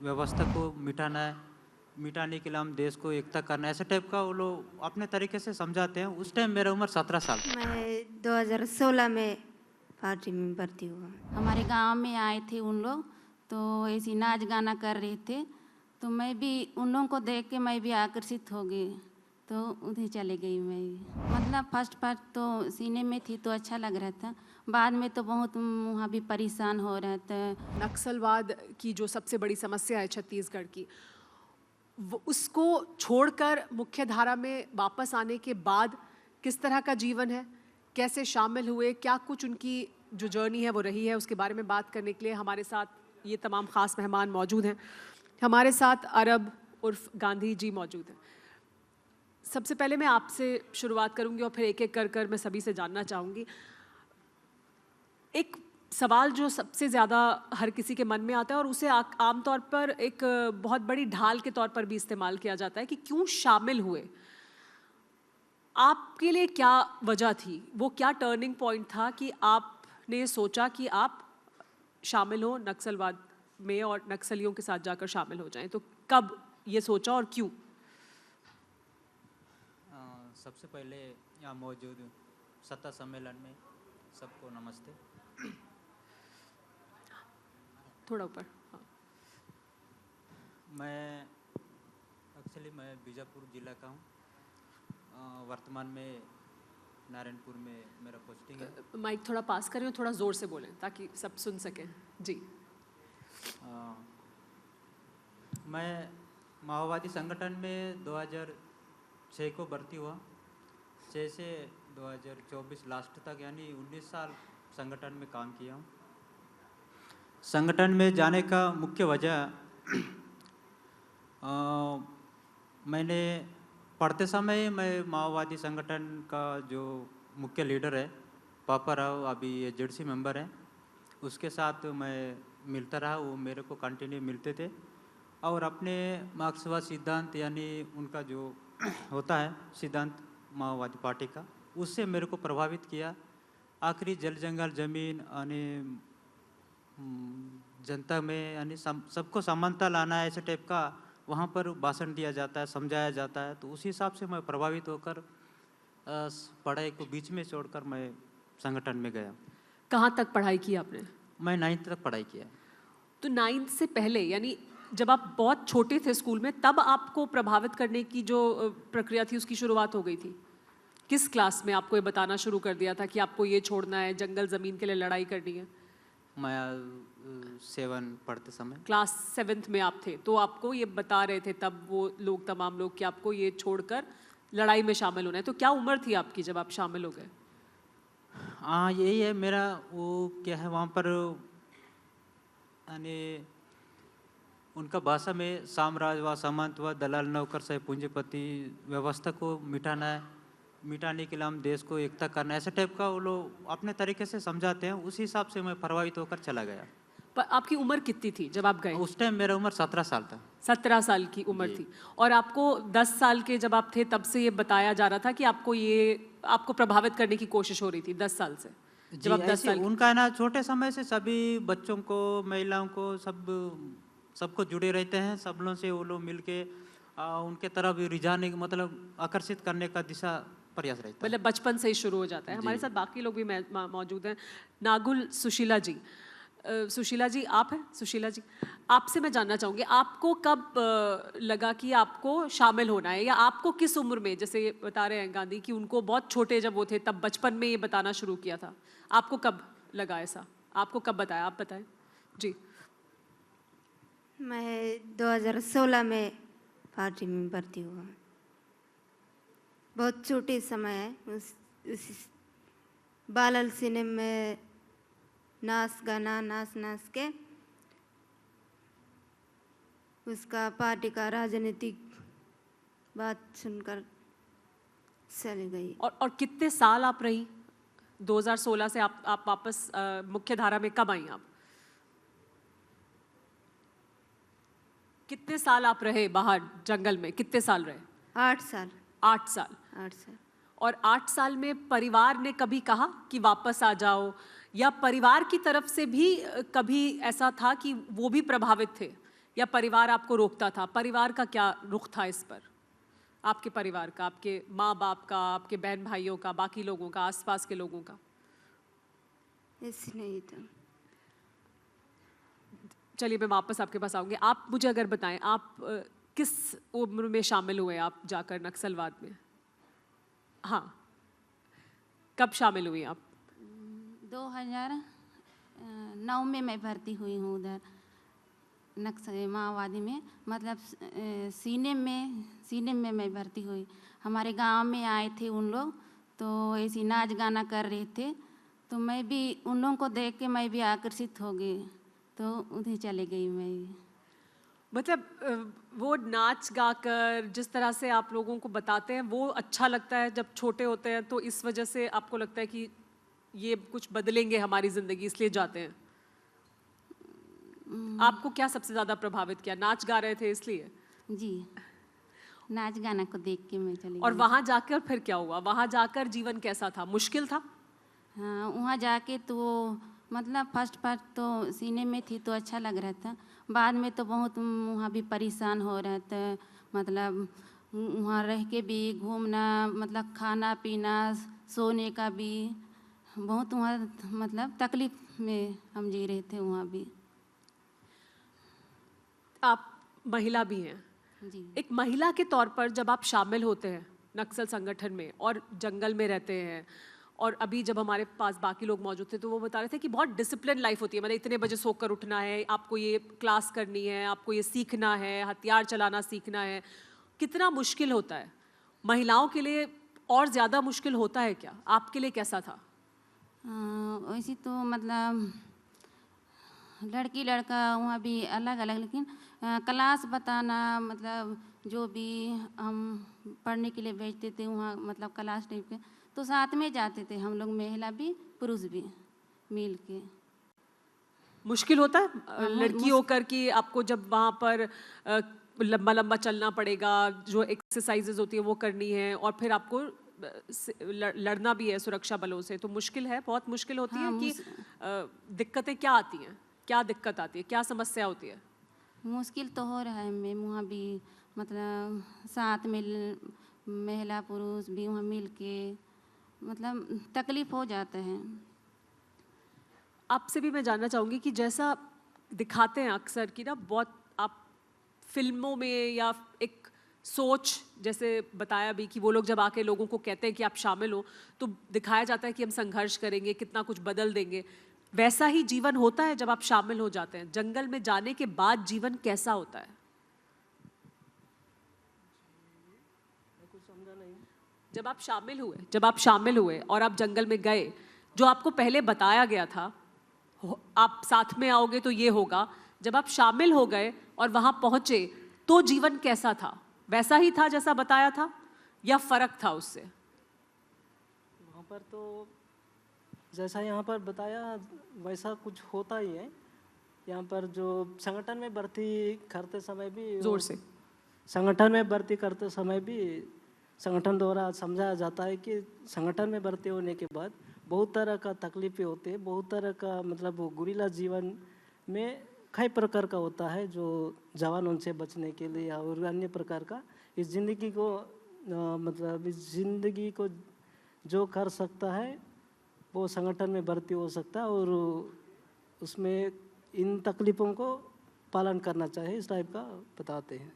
व्यवस्था को मिटाने के लिए हम देश को एकता करना है, ऐसे टाइप का वो लोग अपने तरीके से समझाते हैं। उस टाइम मेरा उम्र 17 साल था। मैं 2016 में पार्टी में भर्ती हुआ। हमारे गांव में आए थे उन लोग, तो ऐसी नाच गाना कर रहे थे, तो मैं भी उन लोगों को देख के मैं भी आकर्षित हो गई, तो उधर चले गई मैं भी। मतलब फर्स्ट पार्ट तो सीने में थी तो अच्छा लग रहा था, बाद में तो बहुत वहाँ भी परेशान हो रहा था। नक्सलवाद की जो सबसे बड़ी समस्या है छत्तीसगढ़ की, उसको छोड़कर मुख्य धारा में वापस आने के बाद किस तरह का जीवन है, कैसे शामिल हुए, क्या कुछ उनकी जो जर्नी है वो रही है, उसके बारे में बात करने के लिए हमारे साथ ये तमाम ख़ास मेहमान मौजूद हैं। हमारे साथ अरब उर्फ गांधी जी मौजूद हैं। सबसे पहले मैं आपसे शुरुआत करूंगी और फिर एक एक कर मैं सभी से जानना चाहूँगी। एक सवाल जो सबसे ज़्यादा हर किसी के मन में आता है और उसे आमतौर पर एक बहुत बड़ी ढाल के तौर पर भी इस्तेमाल किया जाता है कि क्यों शामिल हुए। आपके लिए क्या वजह थी, वो क्या टर्निंग पॉइंट था कि आपने सोचा कि आप शामिल हो नक्सलवाद में और नक्सलियों के साथ जाकर शामिल हो जाएं? तो कब ये सोचा और क्यों? सबसे पहले यहाँ मौजूद सत्ता सम्मेलन में सबको नमस्ते। थोड़ा ऊपर। हाँ। मैं बीजापुर जिला का हूँ। वर्तमान में नारायणपुर में मेरा पोस्टिंग है। माइक थोड़ा पास करें और थोड़ा ज़ोर से बोलें ताकि सब सुन सकें। जी। मैं माओवादी संगठन में 2006 को भर्ती हुआ। 6 से 2024 लास्ट तक यानी 19 साल संगठन में काम किया हूँ। संगठन में जाने का मुख्य वजह मैंने पढ़ते समय मैं माओवादी संगठन का जो मुख्य लीडर है पापा राव, अभी ये जेडसी मेंबर है, उसके साथ मैं मिलता रहा। वो मेरे को कंटिन्यू मिलते थे और अपने मार्क्सवाद सिद्धांत यानी उनका जो होता है सिद्धांत माओवादी पार्टी का, उससे मेरे को प्रभावित किया। आखिरी जल जंगल जमीन यानी जनता में यानी सबको समानता लाना है, ऐसे टाइप का वहाँ पर भाषण दिया जाता है, समझाया जाता है। तो उसी हिसाब से मैं प्रभावित होकर पढ़ाई को बीच में छोड़कर मैं संगठन में गया। कहाँ तक पढ़ाई की आपने? मैं 9th तक पढ़ाई किया। तो 9th से पहले यानी जब आप बहुत छोटे थे स्कूल में, तब आपको प्रभावित करने की जो प्रक्रिया थी उसकी शुरुआत हो गई थी? किस क्लास में आपको ये बताना शुरू कर दिया था कि आपको ये छोड़ना है, जंगल ज़मीन के लिए लड़ाई करनी है? मैं 7 पढ़ते समय। क्लास 7th में आप थे, तो आपको ये बता रहे थे तब वो लोग, तमाम लोग, कि आपको ये छोड़कर लड़ाई में शामिल होना है। तो क्या उम्र थी आपकी जब आप शामिल हो गए? हाँ, यही है मेरा वो क्या है वहाँ पर यानी उनका भाषा में साम्राज्यवाद, सामंतवाद, दलाल, नौकरशाही, पूंजीपति व्यवस्था को मिटाने के लिए हम देश को एकता करना है, ऐसे टाइप का वो लोग अपने तरीके से समझाते हैं। उसी हिसाब से मैं प्रभावित होकर चला गया। पर आपकी उम्र कितनी थी जब आप गए? उस टाइम मेरा उम्र 17 साल था। 17 साल की उम्र थी। और आपको 10 साल के जब आप थे तब से ये बताया जा रहा था कि आपको प्रभावित करने की कोशिश हो रही थी 10 साल से? जब आप 10 साल उनका है ना, छोटे समय से सभी बच्चों को, महिलाओं को, सबको जुड़े रहते हैं। सब लोगों से वो लोग मिलके उनके तरफ रिझाने मतलब आकर्षित करने का दिशा प्रयास रहता है। मतलब बचपन से ही शुरू हो जाता है। हमारे साथ बाकी लोग भी मौजूद हैं। नागुल सुशीला जी। सुशीला जी आप हैं? सुशीला जी, आपसे मैं जानना चाहूँगी, आपको कब लगा कि आपको शामिल होना है, या आपको किस उम्र में, जैसे बता रहे हैं गांधी कि उनको बहुत छोटे जब वो थे तब बचपन में ये बताना शुरू किया था, आपको कब लगा ऐसा? आपको कब बताया, आप बताएं। जी। मैं 2016 में पार्टी में भर्ती हुआ। बहुत छोटे समय है। उस बालल सिनेमा में नाच के उसका पार्टी का राजनीतिक बात सुनकर चली गई। और कितने साल आप रही? 2016 से आप वापस मुख्य धारा में कब आई आप? कितने साल आप रहे बाहर जंगल में? कितने साल रहे? 8 साल। 8 साल। 8 साल। और 8 साल में परिवार ने कभी कहा कि वापस आ जाओ, या परिवार की तरफ से भी कभी ऐसा था कि वो भी प्रभावित थे या परिवार आपको रोकता था? परिवार का क्या रुख था इस पर? आपके परिवार का, आपके माँ बाप का, आपके बहन भाइयों का, बाकी लोगों का, आसपास के लोगों का? ऐसे नहीं था। चलिए मैं वापस आपके पास आऊंगी। आप मुझे अगर बताएं, आप किस उम्र में शामिल हुए आप जाकर नक्सलवाद में? हाँ, कब शामिल हुई आप? 2009 में मैं भर्ती हुई हूँ उधर माओवादी में, मतलब सीने में मैं भर्ती हुई। हमारे गांव में आए थे उन लोग, तो ऐसी नाच गाना कर रहे थे, तो मैं भी उन लोगों को देख के मैं भी आकर्षित हो गई, तो उधर चले गई मैं भी। मतलब वो नाच गाकर जिस तरह से आप लोगों को बताते हैं वो अच्छा लगता है जब छोटे होते हैं, तो इस वजह से आपको लगता है कि ये कुछ बदलेंगे हमारी ज़िंदगी, इसलिए जाते हैं? आपको क्या सबसे ज़्यादा प्रभावित किया? नाच गा रहे थे इसलिए? जी, नाच गाना को देख के मैं चली और गई। वहाँ जाकर फिर क्या हुआ? वहाँ जाकर जीवन कैसा था? मुश्किल था? हाँ, वहाँ जाके तो मतलब फर्स्ट तो सीने में थी तो अच्छा लग रहा था, बाद में तो बहुत वहाँ भी परेशान हो रहे थे। मतलब वहाँ रह के भी घूमना, मतलब खाना पीना, सोने का भी बहुत वहाँ मतलब तकलीफ में हम जी रहे थे वहाँ भी। आप महिला भी हैं, जी। एक महिला के तौर पर जब आप शामिल होते हैं नक्सल संगठन में और जंगल में रहते हैं, और अभी जब हमारे पास बाकी लोग मौजूद थे तो वो बता रहे थे कि बहुत डिसिप्लिन लाइफ होती है, मतलब इतने बजे सोकर उठना है, आपको ये क्लास करनी है, आपको ये सीखना है, हथियार चलाना सीखना है। कितना मुश्किल होता है महिलाओं के लिए, और ज़्यादा मुश्किल होता है क्या? आपके लिए कैसा था? वैसे तो मतलब लड़की लड़का वहाँ भी अलग अलग, लेकिन क्लास बताना, मतलब जो भी हम पढ़ने के लिए भेजते थे वहाँ, मतलब क्लास टाइप के, तो साथ में जाते थे हम लोग, महिला भी पुरुष भी मिल के। मुश्किल होता है हाँ, लड़की होकर कि आपको जब वहाँ पर लंबा लंबा चलना पड़ेगा, जो एक्सरसाइजेज होती है वो करनी है, और फिर आपको लड़ना भी है सुरक्षा बलों से, तो मुश्किल है, बहुत मुश्किल होती हाँ, है कि दिक्कतें क्या आती हैं? क्या दिक्कत आती है, क्या समस्या होती है? मुश्किल तो हो रहा है मैम वहाँ भी, मतलब साथ में महिला पुरुष भी वहाँ मिल के, मतलब तकलीफ हो जाता है। आपसे भी मैं जानना चाहूँगी कि जैसा दिखाते हैं अक्सर कि ना, बहुत आप फिल्मों में या एक सोच, जैसे बताया भी कि वो लोग जब आके लोगों को कहते हैं कि आप शामिल हो, तो दिखाया जाता है कि हम संघर्ष करेंगे, कितना कुछ बदल देंगे। वैसा ही जीवन होता है जब आप शामिल हो जाते हैं? जंगल में जाने के बाद जीवन कैसा होता है? जब आप शामिल हुए और आप जंगल में गए, जो आपको पहले बताया गया था आप साथ में आओगे तो ये होगा, जब आप शामिल हो गए और वहां पहुंचे तो जीवन कैसा था? वैसा ही था जैसा बताया था या फर्क था उससे? वहाँ पर तो जैसा यहाँ पर बताया वैसा कुछ होता ही है। यहाँ पर जो संगठन में भर्ती करते समय भी, जोर से, संगठन में भर्ती करते समय भी संगठन द्वारा समझाया जाता है कि संगठन में भर्ती होने के बाद बहुत तरह का तकलीफें होती है, बहुत तरह का मतलब वो गुरीला जीवन में कई प्रकार का होता है, जो जवान उनसे बचने के लिए और अन्य प्रकार का इस ज़िंदगी को मतलब इस ज़िंदगी को जो कर सकता है वो संगठन में भर्ती हो सकता है, और उसमें इन तकलीफ़ों को पालन करना चाहिए, इस टाइप का बताते हैं।